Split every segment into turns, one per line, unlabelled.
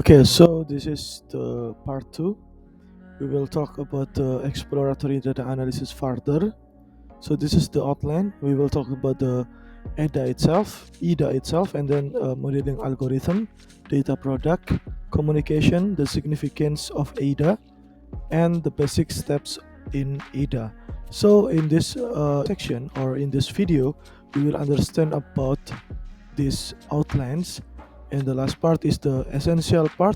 Okay, so this is the part 2. We will talk about the exploratory data analysis further. So this is the outline. We will talk about the EDA itself, and then modeling algorithm, data product, communication, the significance of EDA, and the basic steps in EDA. So in this section or in this video, we will understand about these outlines, and the last part is the essential part.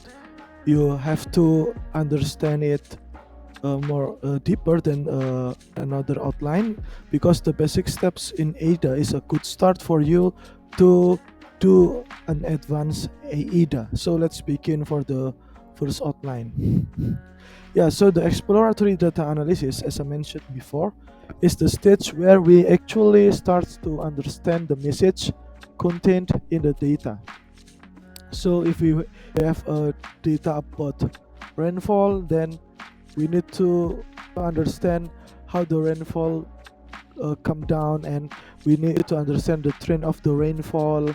You have to understand it more deeper than another outline, because the basic steps in EDA is a good start for you to do an advanced EDA. So let's begin for the first outline. Yeah, so the exploratory data analysis, as I mentioned before, is the stage where we actually start to understand the message contained in the data. So if we have data about rainfall, then we need to understand how the rainfall come down, and we need to understand the trend of the rainfall.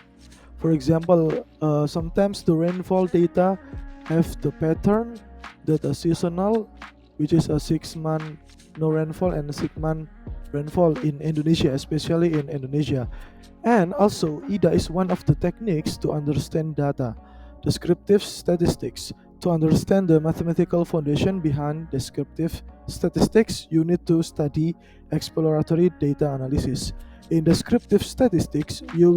For example, sometimes the rainfall data have the pattern that are seasonal, which is a 6-month no rainfall and a 6-month rainfall in Indonesia, especially in Indonesia. And also, EDA is one of the techniques to understand data, descriptive statistics. To understand the mathematical foundation behind descriptive statistics, you need to study exploratory data analysis. In descriptive statistics, you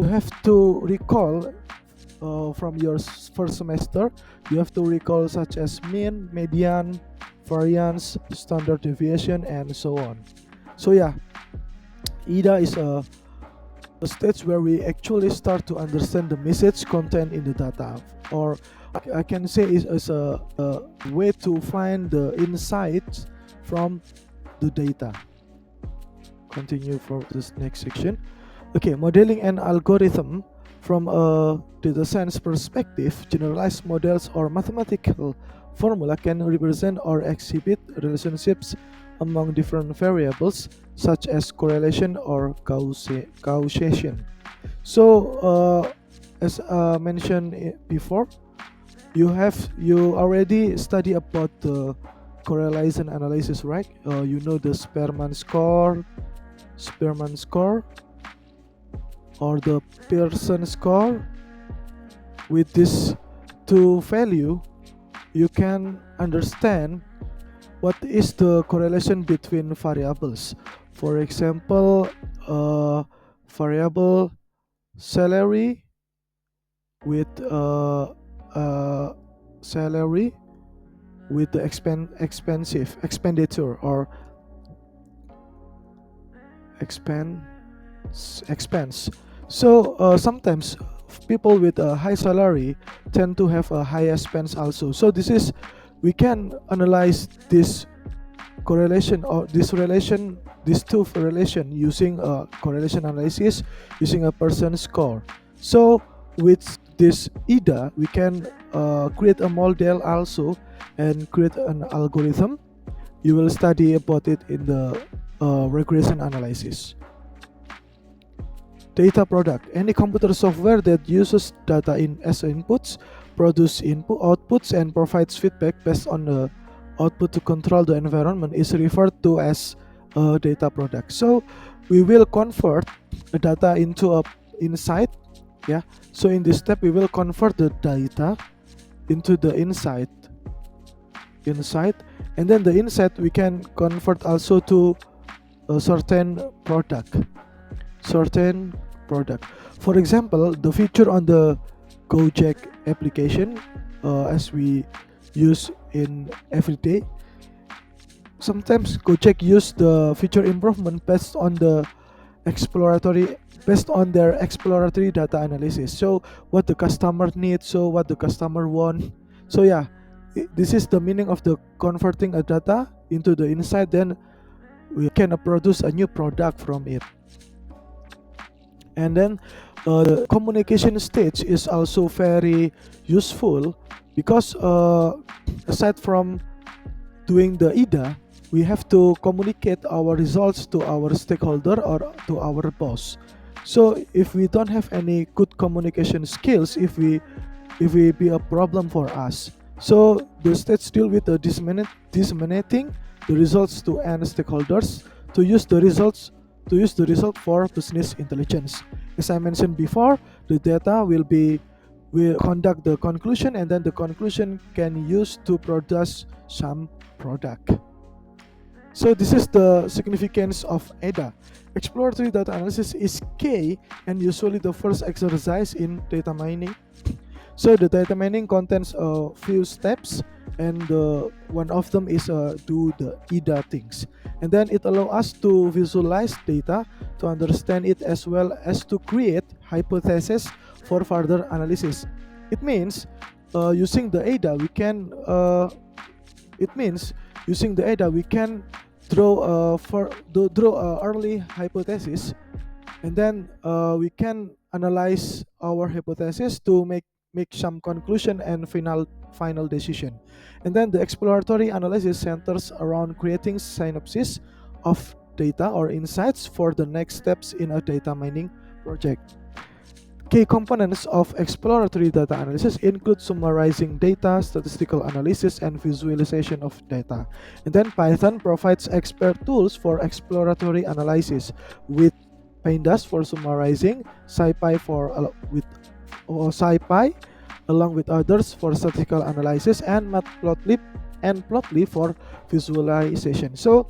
have to recall from your first semester. You have to recall such as mean, median, variance, standard deviation, and so on. So yeah, EDA is a stage where we actually start to understand the message content in the data, or I can say is a way to find the insights from the data. Continue for this next section. Okay, modeling an algorithm. From a data science perspective, generalized models or mathematical formula can represent or exhibit relationships among different variables, such as correlation or causation. So, as mentioned before, you already study about the correlation analysis, right? You know the Spearman score, or the Pearson score. With these two value, you can understand what is the correlation between variables. For example, variable salary with the expenditure or expense. So sometimes people with a high salary tend to have a higher expense also. So we can analyze this correlation or these two relation using a correlation analysis, using a Pearson score. So with this EDA, we can create a model also and create an algorithm. You will study about it in the regression analysis. Data product: any computer software that uses data as inputs, produce outputs, and provides feedback based on the output to control the environment is referred to as a data product. So we will convert the data into a insight. Yeah. So in this step, we will convert the data into the insight, and then the insight we can convert also to a certain product. For example, the feature on the Gojek application, as we use in everyday. Sometimes Gojek use the feature improvement based on their exploratory data analysis. So what the customer needs, so what the customer want. So yeah, this is the meaning of the converting a data into the insight. Then we can produce a new product from it. And then the communication stage is also very useful, because aside from doing the EDA, we have to communicate our results to our stakeholder or to our boss. So if we don't have any good communication skills, if we be a problem for us. So the states deal with the disseminating the results to end stakeholders to use the results to use the result for business intelligence. As I mentioned before, the data will conduct the conclusion, and then the conclusion can use to produce some product. So this is the significance of ADA. Exploratory data analysis is key and usually the first exercise in data mining. So the data mining contains a few steps, and one of them is do the IDA things, and then it allows us to visualize data, to understand it, as well as to create hypotheses for further analysis. It means using the ADA we can it means using the ADA we can draw a early hypothesis, and then we can analyze our hypothesis to make some conclusion and final decision. And then the exploratory analysis centers around creating synopsis of data or insights for the next steps in a data mining project. Key components of exploratory data analysis include summarizing data, statistical analysis, and visualization of data. And then Python provides expert tools for exploratory analysis, with Pandas for summarizing, SciPy for with SciPy along with others for statistical analysis, and Matplotlib and Plotly for visualization. So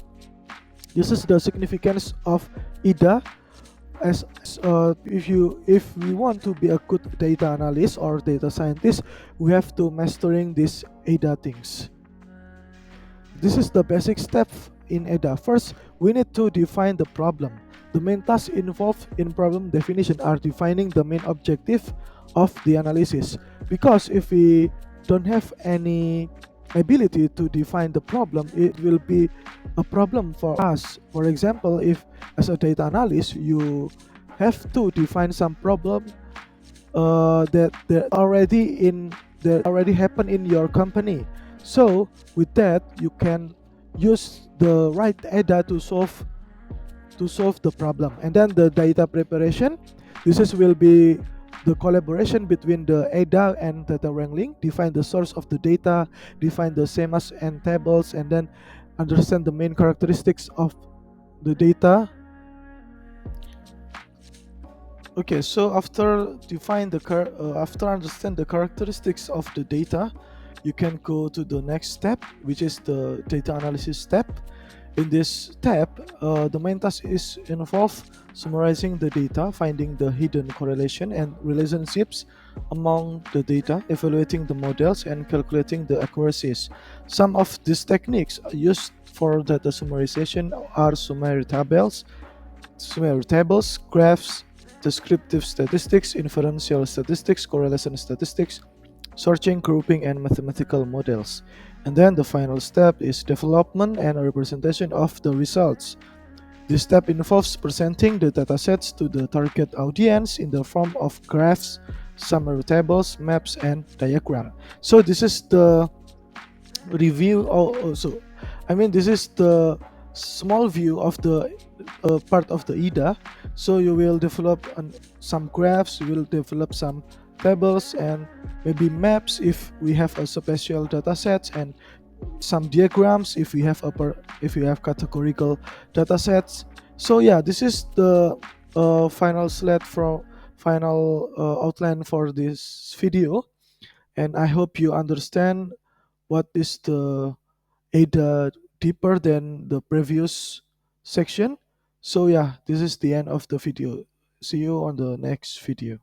this is the significance of IDA. If we want to be a good data analyst or data scientist, we have to mastering these ADA things. This is the basic step in ADA. First, we need to define the problem. The main tasks involved in problem definition are defining the main objective of the analysis. Because if we don't have any ability to define the problem, it will be a problem for us. For example, if as a data analyst you have to define some problem that that already happen in your company. So with that, you can use the right data to solve the problem. And then the data preparation. Will be the collaboration between the ADA and data wrangling. Define the source of the data, define the schemas and tables, and then understand the main characteristics of the data. Okay, so after understand the characteristics of the data, you can go to the next step, which is the data analysis step. In this step, the main task is involve summarizing the data, finding the hidden correlation and relationships among the data, evaluating the models, and calculating the accuracies. Some of these techniques used for data summarization are summary tables, graphs, descriptive statistics, inferential statistics, correlation statistics, searching, grouping, and mathematical models. And then the final step is development and representation of the results. This step involves presenting the datasets to the target audience in the form of graphs, summary tables, maps, and diagram. So this is the review. This is the small view of the part of the IDA. So you will develop some graphs, you will develop some tables and maybe maps if we have a special data sets, and some diagrams if we have categorical data sets. So yeah, this is the final outline for this video, and I hope you understand what is the ADA deeper than the previous section. So yeah, this is the end of the video. See you on the next video.